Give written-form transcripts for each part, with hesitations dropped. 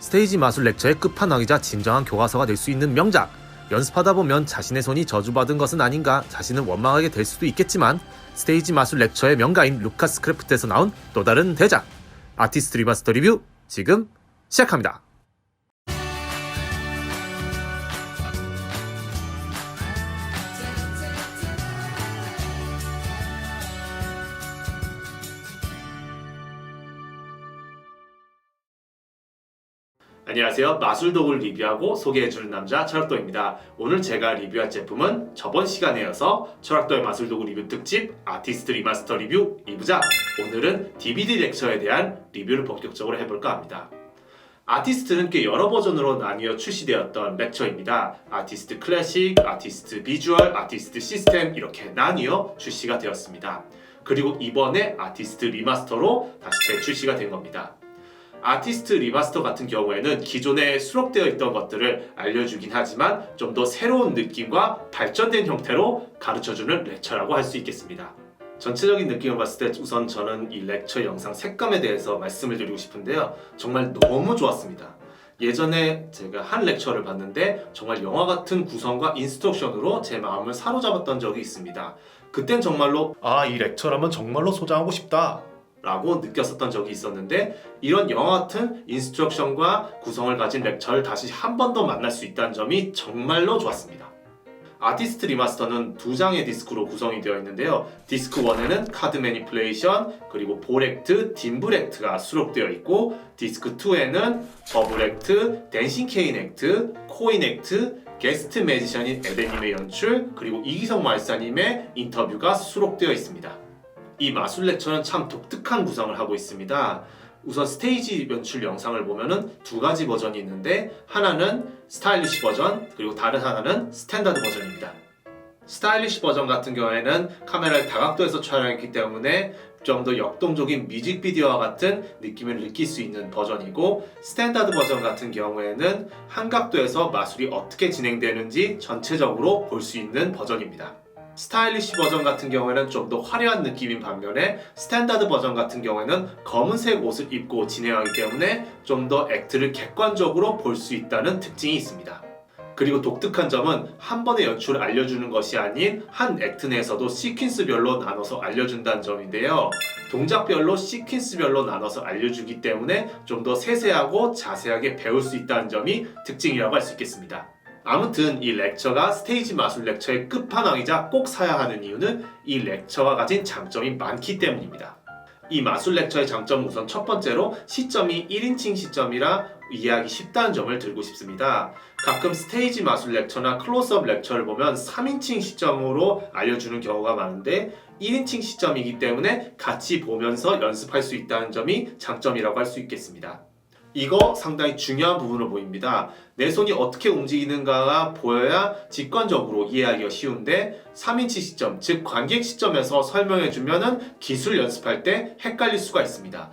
스테이지 마술 렉처의 끝판왕이자 진정한 교과서가 될 수 있는 명작. 연습하다 보면 자신의 손이 저주받은 것은 아닌가 자신은 원망하게 될 수도 있겠지만 스테이지 마술 렉처의 명가인 루카스 크래프트에서 나온 또 다른 대작 아티스트 리마스터 리뷰 지금 시작합니다. 안녕하세요. 마술도구를 리뷰하고 소개해주는 남자 철학도입니다. 오늘 제가 리뷰할 제품은 저번 시간에 이어서 철학도의 마술도구 리뷰 특집 아티스트 리마스터 리뷰 2부작. 오늘은 DVD 렉처에 대한 리뷰를 본격적으로 해볼까 합니다. 아티스트는 꽤 여러 버전으로 나뉘어 출시되었던 렉처입니다. 아티스트 클래식, 아티스트 비주얼, 아티스트 시스템 이렇게 나뉘어 출시가 되었습니다. 그리고 이번에 아티스트 리마스터로 다시 재출시가 된 겁니다. 아티스트 리마스터 같은 경우에는 기존에 수록되어 있던 것들을 알려주긴 하지만 좀 더 새로운 느낌과 발전된 형태로 가르쳐주는 렉처라고 할 수 있겠습니다. 전체적인 느낌을 봤을 때 우선 저는 이 렉처 영상 색감에 대해서 말씀을 드리고 싶은데요. 정말 너무 좋았습니다. 예전에 제가 한 렉처를 봤는데 정말 영화 같은 구성과 인스트럭션으로 제 마음을 사로잡았던 적이 있습니다. 그땐 정말로 이 렉처라면 정말로 소장하고 싶다 라고 느꼈었던 적이 있었는데 이런 영화 같은 인스트럭션과 구성을 가진 렉처를 다시 한 번 더 만날 수 있다는 점이 정말로 좋았습니다. 아티스트 리마스터는 두 장의 디스크로 구성이 되어 있는데요. 디스크 1에는 카드 매니플레이션, 그리고 볼 액트, 딤블 액트가 수록되어 있고 디스크 2에는 버블 액트, 댄싱 케인 액트, 코인 액트, 게스트 매지션인 에덴님의 연출, 그리고 이기성 마을사님의 인터뷰가 수록되어 있습니다. 이 마술 렉처는 참 독특한 구성을 하고 있습니다. 우선 스테이지 연출 영상을 보면은 두 가지 버전이 있는데 하나는 스타일리시 버전 그리고 다른 하나는 스탠다드 버전입니다. 스타일리시 버전 같은 경우에는 카메라를 다각도에서 촬영했기 때문에 좀 더 역동적인 뮤직비디오와 같은 느낌을 느낄 수 있는 버전이고 스탠다드 버전 같은 경우에는 한각도에서 마술이 어떻게 진행되는지 전체적으로 볼 수 있는 버전입니다. 스타일리시 버전 같은 경우에는 좀 더 화려한 느낌인 반면에 스탠다드 버전 같은 경우에는 검은색 옷을 입고 진행하기 때문에 좀 더 액트를 객관적으로 볼 수 있다는 특징이 있습니다. 그리고 독특한 점은 한 번의 연출을 알려주는 것이 아닌 한 액트 내에서도 시퀀스별로 나눠서 알려준다는 점인데요. 동작별로 시퀀스별로 나눠서 알려주기 때문에 좀 더 세세하고 자세하게 배울 수 있다는 점이 특징이라고 할 수 있겠습니다. 아무튼 이 렉처가 스테이지 마술 렉처의 끝판왕이자 꼭 사야 하는 이유는 이 렉처가 가진 장점이 많기 때문입니다. 이 마술 렉처의 장점은 우선 첫 번째로 시점이 1인칭 시점이라 이해하기 쉽다는 점을 들고 싶습니다. 가끔 스테이지 마술 렉처나 클로즈업 렉처를 보면 3인칭 시점으로 알려주는 경우가 많은데 1인칭 시점이기 때문에 같이 보면서 연습할 수 있다는 점이 장점이라고 할 수 있겠습니다. 이거 상당히 중요한 부분으로 보입니다. 내 손이 어떻게 움직이는가가 보여야 직관적으로 이해하기가 쉬운데 3인치 시점, 즉 관객 시점에서 설명해주면 기술 연습할 때 헷갈릴 수가 있습니다.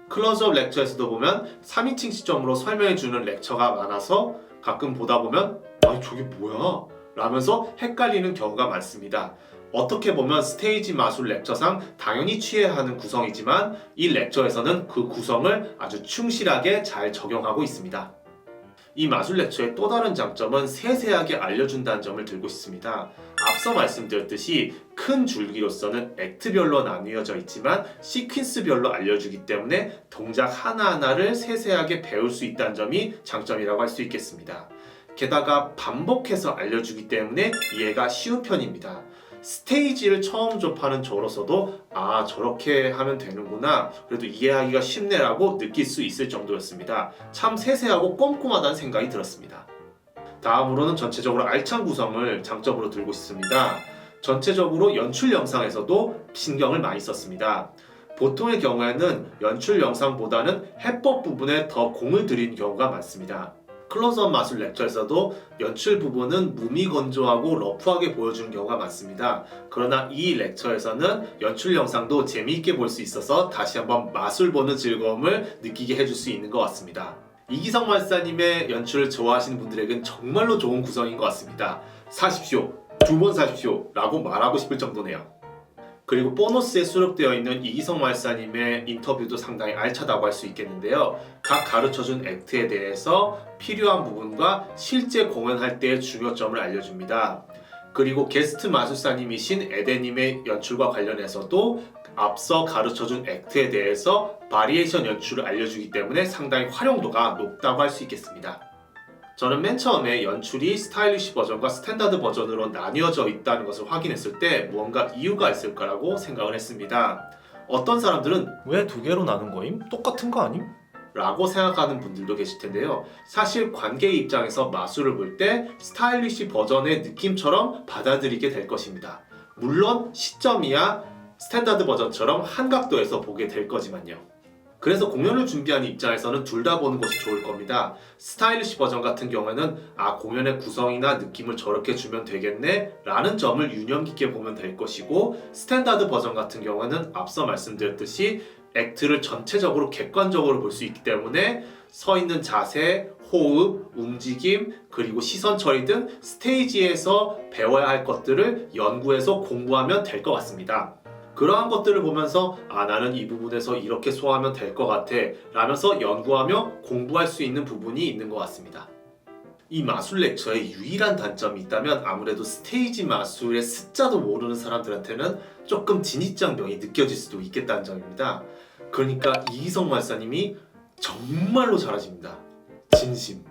클로즈업 렉처에서도 보면 3인칭 시점으로 설명해주는 렉처가 많아서 가끔 보다 보면 저게 뭐야? 라면서 헷갈리는 경우가 많습니다. 어떻게 보면 스테이지 마술 렉처상 당연히 취해야 하는 구성이지만 이 렉처에서는 그 구성을 아주 충실하게 잘 적용하고 있습니다. 이 마술 렉처의 또 다른 장점은 세세하게 알려준다는 점을 들고 싶습니다. 앞서 말씀드렸듯이 큰 줄기로서는 액트별로 나뉘어져 있지만 시퀀스별로 알려주기 때문에 동작 하나하나를 세세하게 배울 수 있다는 점이 장점이라고 할 수 있겠습니다. 게다가 반복해서 알려주기 때문에 이해가 쉬운 편입니다. 스테이지를 처음 접하는 저로서도 저렇게 하면 되는구나, 그래도 이해하기가 쉽네라고 느낄 수 있을 정도였습니다. 참 세세하고 꼼꼼하다는 생각이 들었습니다. 다음으로는 전체적으로 알찬 구성을 장점으로 들고 싶습니다. 전체적으로 연출 영상에서도 신경을 많이 썼습니다. 보통의 경우에는 연출 영상보다는 해법 부분에 더 공을 들인 경우가 많습니다. 클로즈업 마술 렉처에서도 연출 부분은 무미건조하고 러프하게 보여주는 경우가 많습니다. 그러나 이 렉처에서는 연출 영상도 재미있게 볼 수 있어서 다시 한번 마술 보는 즐거움을 느끼게 해줄 수 있는 것 같습니다. 이기성 마을사님의 연출을 좋아하시는 분들에겐 정말로 좋은 구성인 것 같습니다. 사십시오, 두 번 사십시오 라고 말하고 싶을 정도네요. 그리고 보너스에 수록되어 있는 이기성 마술사님의 인터뷰도 상당히 알차다고 할 수 있겠는데요. 각 가르쳐준 액트에 대해서 필요한 부분과 실제 공연할 때의 중요점을 알려줍니다. 그리고 게스트 마술사님이신 에덴님의 연출과 관련해서도 앞서 가르쳐준 액트에 대해서 바리에이션 연출을 알려주기 때문에 상당히 활용도가 높다고 할 수 있겠습니다. 저는 맨 처음에 연출이 스타일리시 버전과 스탠다드 버전으로 나뉘어져 있다는 것을 확인했을 때 무언가 이유가 있을 거라고 생각을 했습니다. 어떤 사람들은 왜 두 개로 나눈 거임? 똑같은 거 아님? 라고 생각하는 분들도 계실 텐데요. 사실 관객의 입장에서 마술을 볼 때 스타일리시 버전의 느낌처럼 받아들이게 될 것입니다. 물론 시점이야 스탠다드 버전처럼 한각도에서 보게 될 거지만요. 그래서 공연을 준비하는 입장에서는 둘 다 보는 것이 좋을 겁니다. 스타일리시 버전 같은 경우에는 공연의 구성이나 느낌을 저렇게 주면 되겠네 라는 점을 유념 깊게 보면 될 것이고, 스탠다드 버전 같은 경우에는 앞서 말씀드렸듯이 액트를 전체적으로 객관적으로 볼 수 있기 때문에 서 있는 자세, 호흡, 움직임, 그리고 시선 처리 등 스테이지에서 배워야 할 것들을 연구해서 공부하면 될 것 같습니다. 그러한 것들을 보면서 나는 이 부분에서 이렇게 소화하면 될 것 같아 라면서 연구하며 공부할 수 있는 부분이 있는 것 같습니다. 이 마술 렉처의 유일한 단점이 있다면 아무래도 스테이지 마술의 숫자도 모르는 사람들한테는 조금 진입장벽이 느껴질 수도 있겠다는 점입니다. 그러니까 이기성 마술사님이 정말로 잘하십니다. 진심.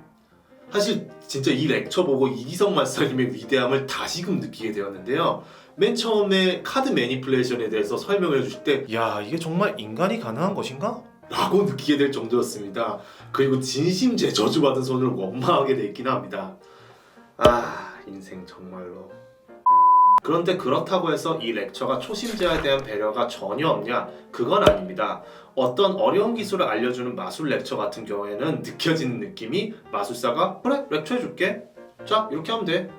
사실 진짜 이 렉처 보고 이기성 마술사님의 위대함을 다시금 느끼게 되었는데요. 맨 처음에 카드 매니플레이션에 대해서 설명을 해주실 때 야, 이게 정말 인간이 가능한 것인가? 라고 느끼게 될 정도였습니다. 그리고 진심제 저주받은 손을 원망하게 돼 있긴 합니다. 인생 정말로. 그런데 그렇다고 해서 이 렉처가 초심자에 대한 배려가 전혀 없냐? 그건 아닙니다. 어떤 어려운 기술을 알려주는 마술 렉처 같은 경우에는 느껴지는 느낌이 마술사가 그래 렉처 해줄게, 자 이렇게 하면 돼,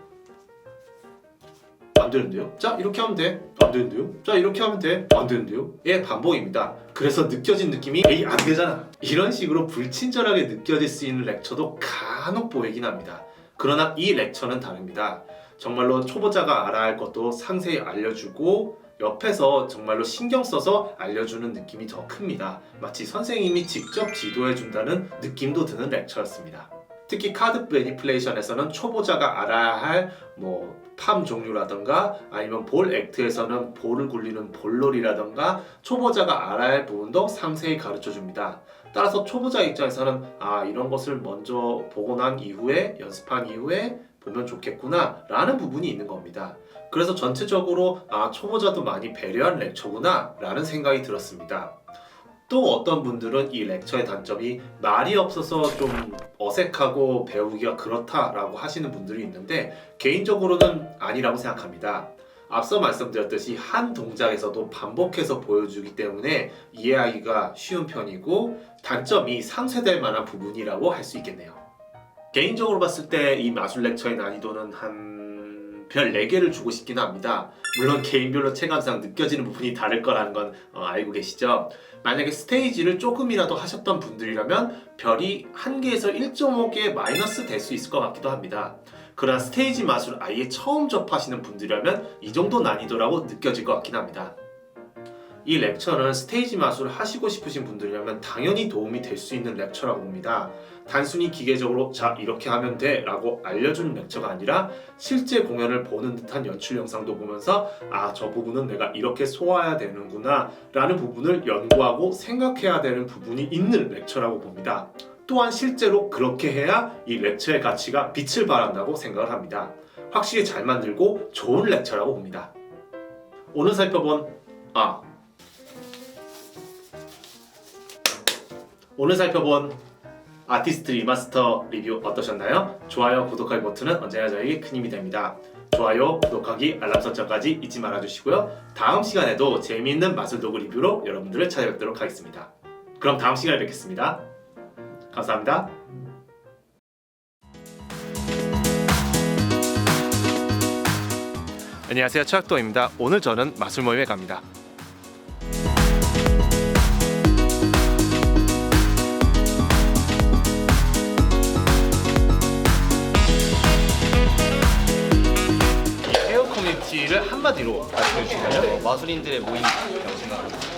안 되는데요? 자 이렇게 하면 돼, 안 되는데요? 자 이렇게 하면 돼, 안 되는데요? 의 반복입니다. 그래서 느껴진 느낌이 에이 안 되잖아, 이런 식으로 불친절하게 느껴질 수 있는 렉처도 간혹 보이긴 합니다. 그러나 이 렉처는 다릅니다. 정말로 초보자가 알아야 할 것도 상세히 알려주고 옆에서 정말로 신경 써서 알려주는 느낌이 더 큽니다. 마치 선생님이 직접 지도해준다는 느낌도 드는 렉처였습니다. 특히 카드 매니플레이션에서는 초보자가 알아야 할 팜 종류라던가 아니면 볼 액트에서는 볼을 굴리는 볼놀이라던가 초보자가 알아야 할 부분도 상세히 가르쳐줍니다. 따라서 초보자 입장에서는 이런 것을 먼저 보고 난 이후에 연습한 이후에 보면 좋겠구나 라는 부분이 있는 겁니다. 그래서 전체적으로 초보자도 많이 배려한 렉처구나 라는 생각이 들었습니다. 또 어떤 분들은 이 렉처의 단점이 말이 없어서 좀 어색하고 배우기가 그렇다라고 하시는 분들이 있는데 개인적으로는 아니라고 생각합니다. 앞서 말씀드렸듯이 한 동작에서도 반복해서 보여주기 때문에 이해하기가 쉬운 편이고 단점이 상쇄될 만한 부분이라고 할 수 있겠네요. 개인적으로 봤을 때 이 마술 렉처의 난이도는 한 별 4개를 주고 싶긴 합니다. 물론 개인별로 체감상 느껴지는 부분이 다를 거라는 건 알고 계시죠? 만약에 스테이지를 조금이라도 하셨던 분들이라면 별이 1개에서 1.5개 마이너스 될 수 있을 것 같기도 합니다. 그러나 스테이지 마술 아예 처음 접하시는 분들이라면 이 정도 난이도라고 느껴질 것 같긴 합니다. 이 렉처는 스테이지 마술을 하시고 싶으신 분들이라면 당연히 도움이 될 수 있는 렉처라고 봅니다. 단순히 기계적으로 자 이렇게 하면 돼 라고 알려주는 렉처가 아니라 실제 공연을 보는 듯한 연출 영상도 보면서 저 부분은 내가 이렇게 소화해야 되는구나 라는 부분을 연구하고 생각해야 되는 부분이 있는 렉처라고 봅니다. 또한 실제로 그렇게 해야 이 렉처의 가치가 빛을 발한다고 생각을 합니다. 확실히 잘 만들고 좋은 렉처라고 봅니다. 오늘 살펴본 아티스트 리마스터 리뷰 어떠셨나요? 좋아요, 구독하기 버튼은 언제나 저에게 큰 힘이 됩니다. 좋아요, 구독하기, 알람 설정까지 잊지 말아주시고요. 다음 시간에도 재미있는 마술도구 리뷰로 여러분들을 찾아뵙도록 하겠습니다. 그럼 다음 시간에 뵙겠습니다. 감사합니다. 안녕하세요, 최학도입니다. 오늘 저는 마술 모임에 갑니다. 를 한 한마디로 말씀해 주시면 마술인들의 모임이라고 생각합니다.